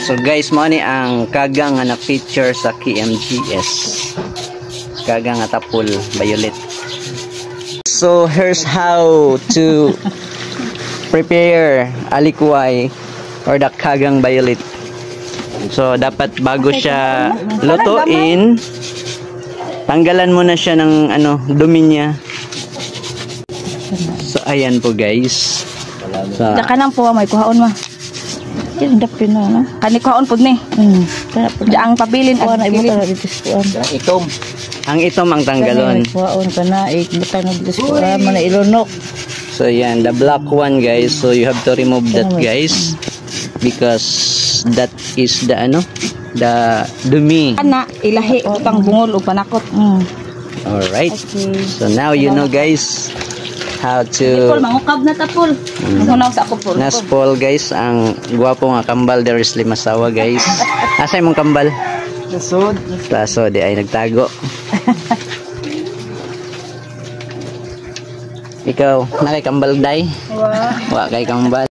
So guys, mo ni ang kagang nga na-feature sa KMGS. Kagang nga tapol violet. So here's how to prepare alikway or the kagang violet. So dapat bago siya lutuin, tanggalan mo na siya ng dumi niya. So ayan po guys. So, kanang po may kuhaon ma. Dapin na no. Kani kuhaon pud ni. Ang pabilin po na ibutan dito kuan. Ang itom ang tanggalon. Kuhaon kana ibutan dito kuan man ilunok. So yan, the black one guys. So you have to remove that guys because that is the the dumi. Ana ilahi utang bungol o panakot. All right. Okay. So now you know guys how to mangukab na tapol. Sa ako po. Naspol guys ang gwapo nga kambal there is limasawa guys. Asay mong kambal? Tasod di ay nagtago. Ikaw, nakay kambal day? Wa kay kambal.